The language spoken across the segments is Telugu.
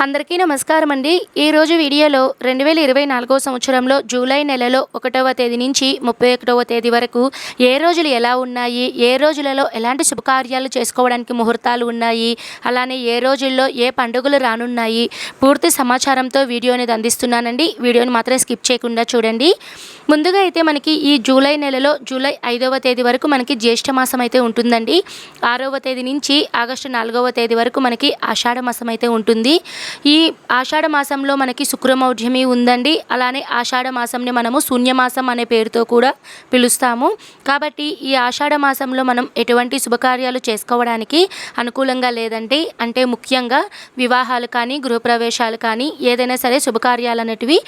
అందరికీ నమస్కారం అండి. ఈరోజు వీడియోలో 2024 సంవత్సరంలో జూలై నెలలో 1వ తేదీ నుంచి 31వ తేదీ వరకు ఏ రోజులు ఎలా ఉన్నాయి, ఏ రోజులలో ఎలాంటి శుభకార్యాలు చేసుకోవడానికి ముహూర్తాలు ఉన్నాయి, అలానే ఏ రోజుల్లో ఏ పండుగలు రానున్నాయి, పూర్తి సమాచారంతో వీడియో అనేది అందిస్తున్నానండి. వీడియోని మాత్రం స్కిప్ చేయకుండా చూడండి. ముందుగా అయితే మనకి ఈ జూలై నెలలో జూలై 5వ తేదీ వరకు మనకి జ్యేష్ఠ మాసం అయితే ఉంటుందండి. 6వ తేదీ నుంచి ఆగస్టు 4వ తేదీ వరకు మనకి ఆషాఢ మాసం అయితే ఉంటుంది. ఈ ఆషాఢ మాసంలో మనకి శుక్రమౌఢ్యమి ఉందండి. అలానే ఆషాఢ మాసంని మనము శూన్యమాసం అనే పేరుతో కూడా పిలుస్తాము. కాబట్టి ఈ ఆషాఢ మాసంలో మనం ఎటువంటి శుభకార్యాలు చేసుకోవడానికి అనుకూలంగా లేదండి. అంటే ముఖ్యంగా వివాహాలు కానీ, గృహప్రవేశాలు కానీ, ఏదైనా సరే శుభకార్యాలు అనేటివి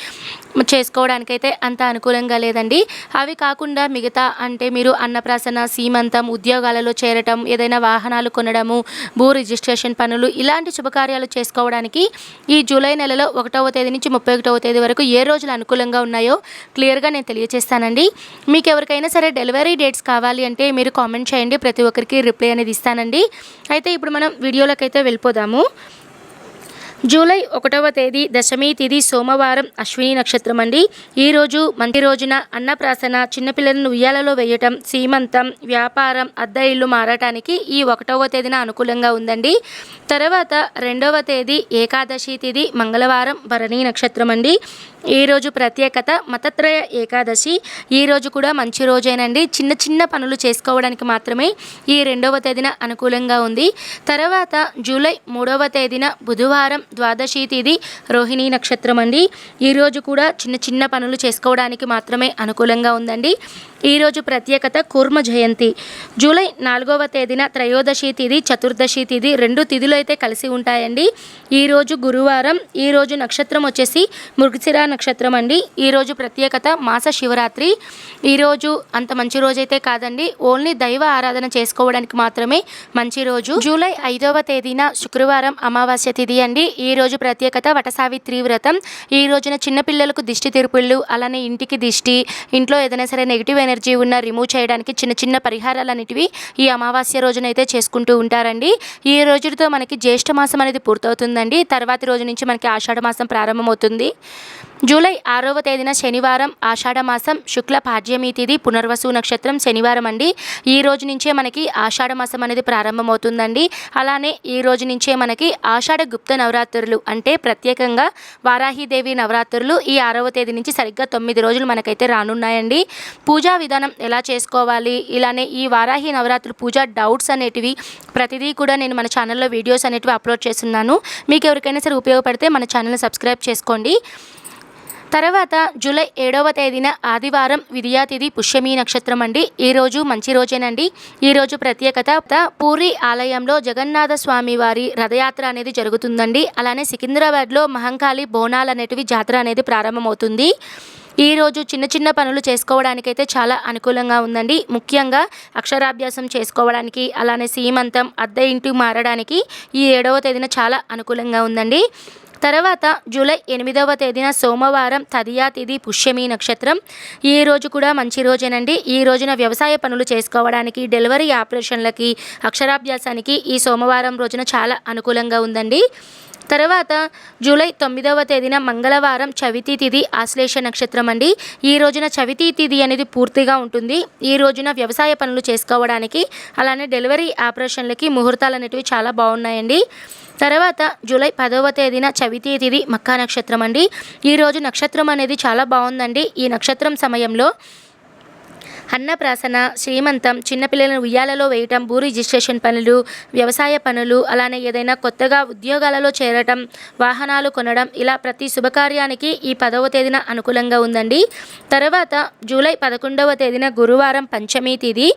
చేసుకోవడానికైతే అంత అనుకూలంగా లేదండి. అవి కాకుండా మిగతా అంటే మీరు అన్నప్రాసన, సీమంతం, ఉద్యోగాలలో చేరటం, ఏదైనా వాహనాలు కొనడము, భూ రిజిస్ట్రేషన్ పనులు, ఇలాంటి శుభకార్యాలు చేసుకోవడానికి ఈ జూలై నెలలో 1వ తేదీ నుంచి 31వ తేదీ వరకు ఏ రోజులు అనుకూలంగా ఉన్నాయో క్లియర్గా నేను తెలియజేస్తానండి. మీకు ఎవరికైనా సరే డెలివరీ డేట్స్ కావాలి అంటే మీరు కామెంట్ చేయండి, ప్రతి ఒక్కరికి రిప్లై అనేది ఇస్తానండి. అయితే ఇప్పుడు మనం వీడియోలోకి అయితే వెళ్ళిపోదాము. జూలై 1వ తేదీ దశమి తిథి సోమవారం, అశ్విని నక్షత్రం అండి. ఈరోజు మంచి రోజున అన్నప్రాసన, చిన్నపిల్లలను ఉయ్యాలలో వేయటం, సీమంతం, వ్యాపారం, అద్దె ఇల్లు మారటానికి ఈ 1వ తేదీన అనుకూలంగా ఉందండి. తర్వాత 2వ తేదీ ఏకాదశి తిథి మంగళవారం, భరణి నక్షత్రం అండి. ఈరోజు ప్రత్యేకత మతత్రయ ఏకాదశి. ఈరోజు కూడా మంచి రోజేనండి. చిన్న చిన్న పనులు చేసుకోవడానికి మాత్రమే ఈ 2వ తేదీన అనుకూలంగా ఉంది. తర్వాత జూలై 3వ తేదీన బుధవారం, ద్వాదశి తిథి రోహిణి నక్షత్రం అండి. ఈరోజు కూడా చిన్న చిన్న పనులు చేసుకోవడానికి మాత్రమే అనుకూలంగా ఉందండి. ఈరోజు ప్రత్యేకత కూర్మ జయంతి. జూలై 4వ తేదీన త్రయోదశి తిథి, చతుర్దశి తిథి, 2 తిథులు అయితే కలిసి ఉంటాయండి. ఈరోజు గురువారం. ఈరోజు నక్షత్రం వచ్చేసి మృగశిర నక్షత్రం అండి. ఈరోజు ప్రత్యేకత మాస శివరాత్రి. ఈరోజు అంత మంచి రోజైతే కాదండి, ఓన్లీ దైవ ఆరాధన చేసుకోవడానికి మాత్రమే మంచి రోజు. జూలై 5వ తేదీన శుక్రవారం, అమావాస్య తిథి అండి. ఈరోజు ప్రత్యేకత వటసావిత్రి వ్రతం. ఈ రోజున చిన్నపిల్లలకు దిష్టి తిరుపుళ్ళు, అలానే ఇంటికి దిష్టి, ఇంట్లో ఏదైనా సరే నెగిటివ్ ఎనర్జీ ఉన్న రిమూవ్ చేయడానికి చిన్న చిన్న పరిహారాలు అనేటివి ఈ అమావాస్య రోజునైతే చేసుకుంటూ ఉంటారండి. ఈ రోజుతో మనకి జ్యేష్ఠ మాసం అనేది పూర్తవుతుందండి. తర్వాతి రోజు నుంచి మనకి ఆషాఢ మాసం ప్రారంభమవుతుంది. జూలై 6వ తేదీన శనివారం, ఆషాఢ మాసం, శుక్ల పాడ్యమి తిథి, పునర్వసు నక్షత్రం, శనివారం అండి. ఈ రోజు నుంచే మనకి ఆషాఢ మాసం అనేది ప్రారంభమవుతుందండి. అలానే ఈ రోజు నుంచే మనకి ఆషాఢ గుప్త నవరాత్రులు అంటే ప్రత్యేకంగా వారాహిదేవి నవరాత్రులు ఈ 6వ తేదీ నుంచి సరిగ్గా 9 రోజులు మనకైతే రానున్నాయండి. పూజా విధానం ఎలా చేసుకోవాలి, ఇలానే ఈ వారాహి నవరాత్రులు పూజా డౌట్స్ అనేటివి ప్రతిదీ కూడా నేను మన ఛానల్లో వీడియోస్ అనేటివి అప్లోడ్ చేస్తున్నాను. మీకు ఎవరికైనా సరే ఉపయోగపడితే మన ఛానల్ని సబ్స్క్రైబ్ చేసుకోండి. తర్వాత జూలై 7వ తేదీన ఆదివారం, విద్యా తిథి, పుష్యమి నక్షత్రం అండి. ఈరోజు మంచి రోజేనండి. ఈరోజు ప్రత్యేకత పూరి ఆలయంలో జగన్నాథ స్వామి వారి రథయాత్ర అనేది జరుగుతుందండి. అలానే సికింద్రాబాద్లో మహంకాళి బోనాలు అనేటివి జాతర అనేది ప్రారంభమవుతుంది. ఈరోజు చిన్న చిన్న పనులు చేసుకోవడానికైతే చాలా అనుకూలంగా ఉందండి. ముఖ్యంగా అక్షరాభ్యాసం చేసుకోవడానికి, అలానే సీమంతం, అద్దె ఇంటి మారడానికి ఈ 7వ తేదీన చాలా అనుకూలంగా ఉందండి. తర్వాత జూలై 8వ తేదీన సోమవారం, తదియా తిథి, పుష్యమి నక్షత్రం. ఈ రోజు కూడా మంచి రోజేనండి. ఈ రోజున వ్యవసాయ పనులు చేసుకోవడానికి, డెలివరీ ఆపరేషన్లకి, అక్షరాభ్యాసానికి ఈ సోమవారం రోజున చాలా అనుకూలంగా ఉందండి. తర్వాత జూలై 9వ తేదీన మంగళవారం, చవితి తిథి, ఆశ్లేష నక్షత్రం అండి. ఈ రోజున చవితి తిథి అనేది పూర్తిగా ఉంటుంది. ఈ రోజున వ్యవసాయ పనులు చేసుకోవడానికి, అలానే డెలివరీ ఆపరేషన్లకి ముహూర్తాలు అనేటివి చాలా బాగున్నాయండి. తర్వాత జూలై 10వ తేదీన చవితి తిథి, మక్కా నక్షత్రం అండి. ఈరోజు నక్షత్రం అనేది చాలా బాగుందండి. ఈ నక్షత్రం సమయంలో అన్నప్రాసన, శ్రీమంతం, చిన్నపిల్లలను ఉయ్యాలలో వేయటం, భూ రిజిస్ట్రేషన్ పనులు, వ్యవసాయ పనులు, అలానే ఏదైనా కొత్తగా ఉద్యోగాలలో చేరటం, వాహనాలు కొనడం, ఇలా ప్రతి శుభకార్యానికి ఈ 10వ తేదీన అనుకూలంగా ఉందండి. తర్వాత జూలై 11వ తేదీన గురువారం, పంచమి తిథి,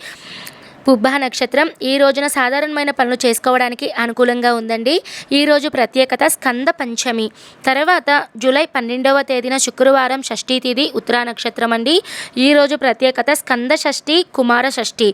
పుబ్బ నక్షత్రం. ఈ రోజున సాధారణమైన పనులు చేసుకోవడానికి అనుకూలంగా ఉందండి. ఈరోజు ప్రత్యేకత స్కంద పంచమి. తర్వాత జూలై 12వ తేదీన శుక్రవారం, షష్ఠీ తిథి, ఉత్తరా నక్షత్రం అండి. ఈరోజు ప్రత్యేకత స్కంద షష్ఠి, కుమార షష్ఠి.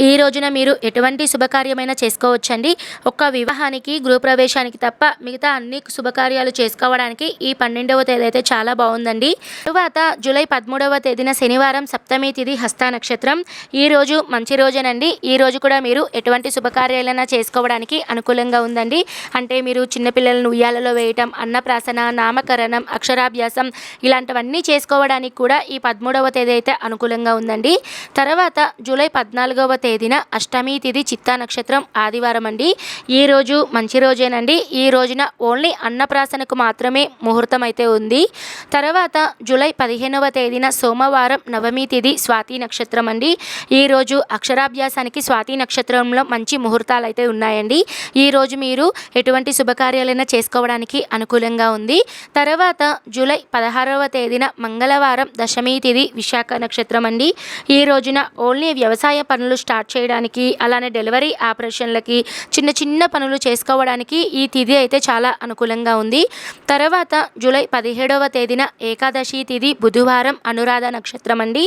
ఈ రోజున మీరు ఎటువంటి శుభకార్యమైనా చేసుకోవచ్చండి. ఒక్క వివాహానికి, గృహప్రవేశానికి తప్ప మిగతా అన్ని శుభకార్యాలు చేసుకోవడానికి ఈ 12వ తేదీ అయితే చాలా బాగుందండి. తరువాత జూలై 13వ తేదీన శనివారం, సప్తమి తిథి, హస్త నక్షత్రం. ఈరోజు మంచి రోజేనండి. ఈ రోజు కూడా మీరు ఎటువంటి శుభకార్యాలైనా చేసుకోవడానికి అనుకూలంగా ఉందండి. అంటే మీరు చిన్నపిల్లలను ఉయ్యాలలో వేయటం, అన్నప్రాసన, నామకరణం, అక్షరాభ్యాసం ఇలాంటివన్నీ చేసుకోవడానికి కూడా ఈ 13వ తేదీ అయితే అనుకూలంగా ఉందండి. తర్వాత జూలై 14వ తేదీన అష్టమి తిథి చిత్తా నక్షత్రం ఆదివారం అండి. ఈరోజు మంచి రోజేనండి. ఈ రోజున ఓన్లీ అన్నప్రాసనకు మాత్రమే ముహూర్తం అయితే ఉంది. తర్వాత జూలై 15వ తేదీన సోమవారం నవమి తిథి స్వాతి నక్షత్రం అండి. ఈరోజు అక్షరాభ్యాసానికి స్వాతి నక్షత్రంలో మంచి ముహూర్తాలు అయితే ఉన్నాయండి. ఈరోజు మీరు ఎటువంటి శుభకార్యాలైనా చేసుకోవడానికి అనుకూలంగా ఉంది. తర్వాత జూలై 16వ తేదీన మంగళవారం దశమి తిథి విశాఖ నక్షత్రం అండి. ఈ రోజున ఓన్లీ వ్యవసాయ పనులు స్టార్ట్ చేయడానికి, అలానే డెలివరీ ఆపరేషన్లకి, చిన్న చిన్న పనులు చేసుకోవడానికి ఈ తిథి అయితే చాలా అనుకూలంగా ఉంది. తర్వాత జూలై 17వ తేదీన ఏకాదశి తిథి బుధవారం అనురాధ నక్షత్రం అండి.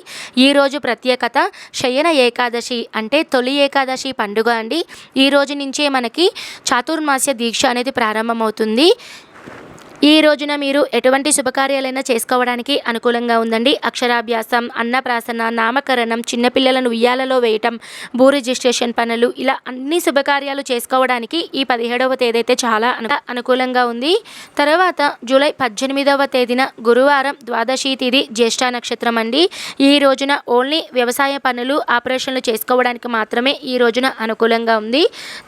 ఈరోజు ప్రత్యేకత శయన ఏకాదశి, అంటే తొలి ఏకాదశి పండుగ అండి. ఈ రోజు నుంచే మనకి చాతుర్మాస్య దీక్ష అనేది ప్రారంభమవుతుంది. ఈ రోజున మీరు ఎటువంటి శుభకార్యాలైనా చేసుకోవడానికి అనుకూలంగా ఉందండి. అక్షరాభ్యాసం, అన్నప్రాసన, నామకరణం, చిన్నపిల్లలను ఉయ్యాలలో వేయటం, భూ రిజిస్ట్రేషన్ పనులు, ఇలా అన్ని శుభకార్యాలు చేసుకోవడానికి ఈ 17వ తేదీ అయితే చాలా అనుకూలంగా ఉంది. తర్వాత జూలై 18వ తేదీన గురువారం ద్వాదశి తిథి జ్యేష్ఠ నక్షత్రం అండి. ఈ రోజున ఓన్లీ వ్యవసాయ పనులు, ఆపరేషన్లు చేసుకోవడానికి మాత్రమే ఈ రోజున అనుకూలంగా ఉంది.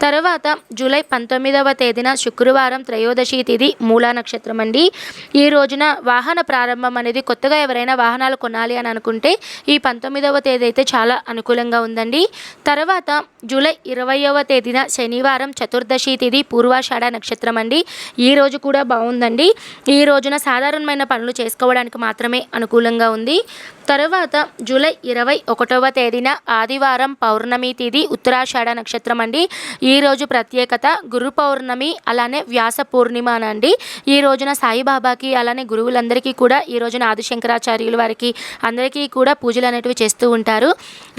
తర్వాత జూలై 19వ తేదీన శుక్రవారం త్రయోదశి తిథి మూలా నక్షత్రం అండి. ఈ రోజున వాహన ప్రారంభం అనేది, కొత్తగా ఎవరైనా వాహనాలు కొనాలి అని అనుకుంటే ఈ 19వ తేదీ అయితే చాలా అనుకూలంగా ఉందండి. తర్వాత జూలై 20వ తేదీన శనివారం చతుర్దశి తిథి పూర్వాషాఢ నక్షత్రం అండి. ఈ రోజు కూడా బాగుందండి. ఈ రోజున సాధారణమైన పనులు చేసుకోవడానికి మాత్రమే అనుకూలంగా ఉంది. తర్వాత జూలై 21వ తేదీన ఆదివారం పౌర్ణమి తిథి ఉత్తరాషాఢ నక్షత్రం అండి. ఈరోజు ప్రత్యేకత గురు పౌర్ణమి, అలానే వ్యాస పూర్ణిమ అండి. ఈ రోజున సాయిబాబాకి, అలానే గురువులందరికీ కూడా ఈ రోజున ఆదిశంకరాచార్యుల వారికి అందరికీ కూడా పూజలు అనేటివి చేస్తూ ఉంటారు.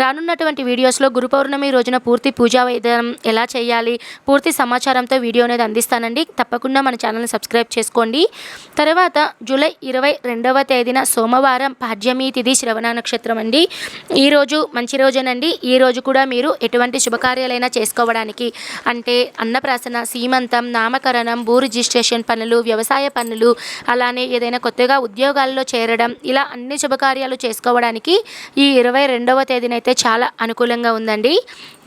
రానున్నటువంటి వీడియోస్లో గురు పౌర్ణమి రోజున పూర్తి పూజా విధానం ఎలా చేయాలి, పూర్తి సమాచారంతో వీడియో అనేది అందిస్తానండి. తప్పకుండా మన ఛానల్ని సబ్స్క్రైబ్ చేసుకోండి. తర్వాత జూలై 22వ తేదీన సోమవారం పాడ్యమి తిథి శ్రవణ నక్షత్రం అండి. ఈరోజు మంచి రోజేనండి. ఈ రోజు కూడా మీరు ఎటువంటి శుభకార్యాలైనా చేసుకోవడానికి, అంటే అన్నప్రాసన, సీమంతం, నామకరణం, భూ రిజిస్ట్రేషన్ పనులు, వ్యవసాయ పనులు, అలానే ఏదైనా కొత్తగా ఉద్యోగాల్లో చేరడం, ఇలా అన్ని శుభకార్యాలు చేసుకోవడానికి ఈ 22వ తేదీనైతే చాలా అనుకూలంగా ఉందండి.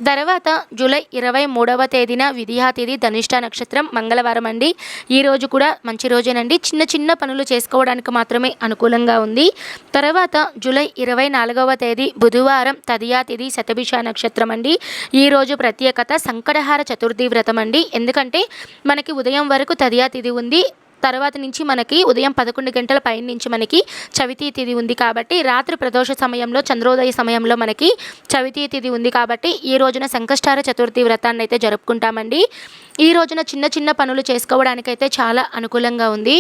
తర్వాత జూలై 23వ తేదీన విధియా తిథి ధనిష్ట నక్షత్రం మంగళవారం అండి. ఈ రోజు కూడా మంచి రోజేనండి. చిన్న చిన్న పనులు చేసుకోవడానికి మాత్రమే అనుకూలంగా ఉంది. తర్వాత జూలై 24వ తేదీ బుధవారం తదియా తిథి శతభిష నక్షత్రం అండి. ఈరోజు ప్రత్యేకత సంకటహార చతుర్థి వ్రతం అండి. ఎందుకంటే మనకి ఉదయం వరకు తదియా తిథి ఉంది, తర్వాత నుంచి మనకి ఉదయం 11 గంటల పైన నుంచి మనకి చవితి తిథి ఉంది. కాబట్టి రాత్రి ప్రదోష సమయంలో, చంద్రోదయ సమయంలో మనకి చవితి తిథి ఉంది. కాబట్టి ఈ రోజున సంకష్టార చతుర్థి వ్రతాన్ని అయితే జరుపుకుంటామండి. ఈ రోజున చిన్న చిన్న పనులు చేసుకోవడానికైతే చాలా అనుకూలంగా ఉంది.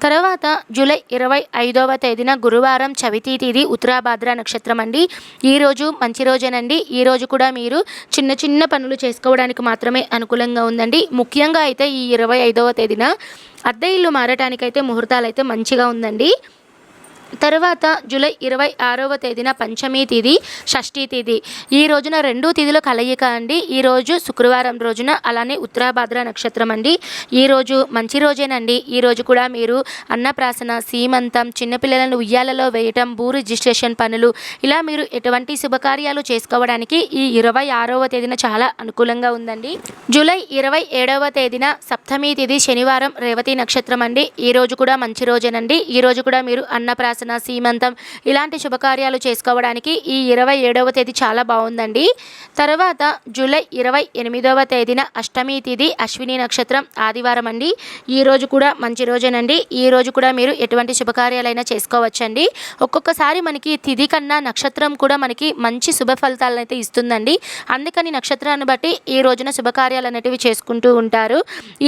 తర్వాత జూలై 25వ తేదీన గురువారం చవితి తిథి ఉత్తరాభాద్ర నక్షత్రం అండి. ఈరోజు మంచి రోజేనండి. ఈ రోజు కూడా మీరు చిన్న చిన్న పనులు చేసుకోవడానికి మాత్రమే అనుకూలంగా ఉందండి. ముఖ్యంగా అయితే ఈ 25వ తేదీన అద్దె ఇల్లు మారటానికైతే ముహూర్తాలు అయితే మంచిగా ఉందండి. తర్వాత జూలై 26వ తేదీన పంచమి తిథి షష్ఠీ తిథి. ఈ రోజున రెండు తిథుల కలయిక అండి. ఈరోజు శుక్రవారం రోజున, అలానే ఉత్తరాభాద్ర నక్షత్రం అండి. ఈరోజు మంచి రోజేనండి. ఈరోజు కూడా మీరు అన్నప్రాసన, సీమంతం, చిన్నపిల్లలను ఉయ్యాలలో వేయటం, భూ రిజిస్ట్రేషన్ పనులు, ఇలా మీరు ఎటువంటి శుభకార్యాలు చేసుకోవడానికి ఈ 26వ తేదీన చాలా అనుకూలంగా ఉందండి. జూలై 27వ తేదీన సప్తమి తిథి శనివారం రేవతి నక్షత్రం అండి. ఈరోజు కూడా మంచి రోజేనండి. ఈరోజు కూడా మీరు అన్నప్రాసన, సీమంతం ఇలాంటి శుభకార్యాలు చేసుకోవడానికి ఈ 27వ తేదీ చాలా బాగుందండి. తర్వాత జూలై 28వ తేదీన అష్టమి తిథి అశ్విని నక్షత్రం ఆదివారం అండి. ఈ రోజు కూడా మంచి రోజేనండి. ఈ రోజు కూడా మీరు ఎటువంటి శుభకార్యాలైనా చేసుకోవచ్చండి. ఒక్కొక్కసారి మనకి తిథి కన్నా నక్షత్రం కూడా మనకి మంచి శుభ ఫలితాలను అయితే ఇస్తుందండి. అందుకని నక్షత్రాన్ని బట్టి ఈ రోజున శుభకార్యాలు అనేటివి చేసుకుంటూ ఉంటారు.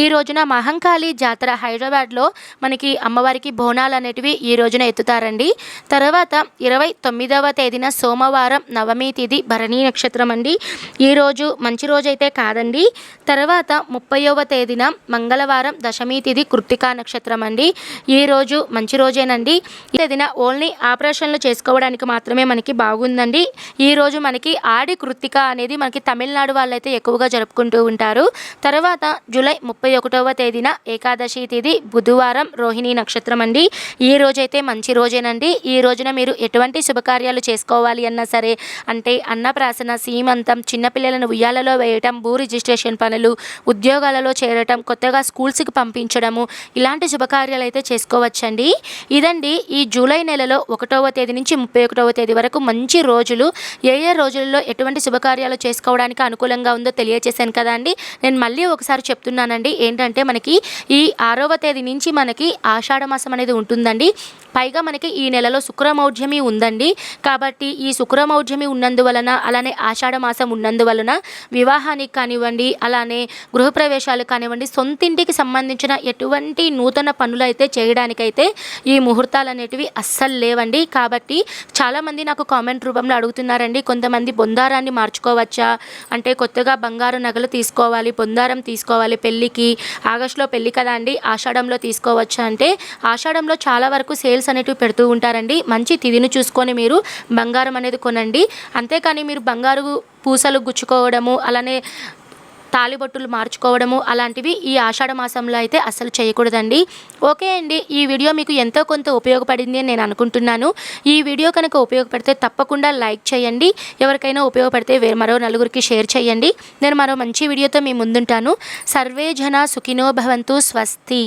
ఈ రోజున మహంకాళి జాతర హైదరాబాద్లో మనకి అమ్మవారికి బోనాలు అనేటివి ఈ రోజున ఎత్తుతారు. చేసుకుంటారండి. తర్వాత 29వ తేదీన సోమవారం నవమి తిథి భరణి నక్షత్రం అండి. ఈరోజు మంచి రోజైతే కాదండి. తర్వాత 30వ తేదీన మంగళవారం దశమి తిథి కృత్తికా నక్షత్రం అండి. ఈరోజు మంచి రోజేనండి. ఈ తేదీన ఓన్లీ ఆపరేషన్లు చేసుకోవడానికి మాత్రమే మనకి బాగుందండి. ఈరోజు మనకి ఆడి కృత్తిక అనేది మనకి తమిళనాడు వాళ్ళైతే ఎక్కువగా జరుపుకుంటూ ఉంటారు. తర్వాత జూలై 31వ తేదీన ఏకాదశి తిథి బుధవారం రోహిణి నక్షత్రం అండి. ఈ రోజైతే మంచి రోజేనండి. ఈ రోజున మీరు ఎటువంటి శుభకార్యాలు చేసుకోవాలి అన్నా సరే, అంటే అన్నప్రాసన, సీమంతం, చిన్నపిల్లలను ఉయ్యాలలో వేయటం, భూ రిజిస్ట్రేషన్ పనులు, ఉద్యోగాలలో చేరటం, కొత్తగా స్కూల్స్కి పంపించడము, ఇలాంటి శుభకార్యాలు అయితే చేసుకోవచ్చండి. ఇదండి ఈ జూలై నెలలో 1వ తేదీ నుంచి 31వ తేదీ వరకు మంచి రోజులు. ఏ రోజులలో ఎటువంటి శుభకార్యాలు చేసుకోవడానికి అనుకూలంగా ఉందో తెలియజేశాను కదా అండి. నేను మళ్ళీ ఒకసారి చెప్తున్నానండి. ఏంటంటే మనకి ఈ 6వ తేదీ నుంచి మనకి ఆషాఢ మాసం అనేది ఉంటుందండి. పైగా మనకి ఈ నెలలో శుక్రమౌఢ్యమి ఉందండి. కాబట్టి ఈ శుక్రమౌఢ్యమి ఉన్నందువలన, అలానే ఆషాఢ మాసం ఉన్నందువలన వివాహానికి కానివ్వండి, అలానే గృహప్రవేశాలు కానివ్వండి, సొంతింటికి సంబంధించిన ఎటువంటి నూతన పనులు అయితే చేయడానికైతే ఈ ముహూర్తాలు అనేటివి అస్సలు లేవండి. కాబట్టి చాలామంది నాకు కామెంట్ రూపంలో అడుగుతున్నారండి, కొంతమంది బొందారాన్ని మార్చుకోవచ్చా, అంటే కొత్తగా బంగారు నగలు తీసుకోవాలి, బొందారం తీసుకోవాలి పెళ్ళికి, ఆగస్టులో పెళ్ళి కదా అండి, ఆషాఢంలో తీసుకోవచ్చా అంటే ఆషాఢంలో చాలా వరకు సేల్స్ అనేటివి పెడుతూ ఉంటారండి. మంచి తిథిని చూసుకొని మీరు బంగారం అనేది కొనండి. అంతేకాని మీరు బంగారు పూసలు గుచ్చుకోవడము, అలానే తాళిబొట్టులు మార్చుకోవడము అలాంటివి ఈ ఆషాఢ మాసంలో అయితే అస్సలు చేయకూడదండి. ఓకే అండి, ఈ వీడియో మీకు ఎంతో కొంత ఉపయోగపడింది అని నేను అనుకుంటున్నాను. ఈ వీడియో కనుక ఉపయోగపడితే తప్పకుండా లైక్ చేయండి. ఎవరికైనా ఉపయోగపడితే మరో నలుగురికి షేర్ చేయండి. నేను మరో మంచి వీడియోతో మీ ముందుంటాను. సర్వే జన సుఖినో భవంతు. స్వస్తి.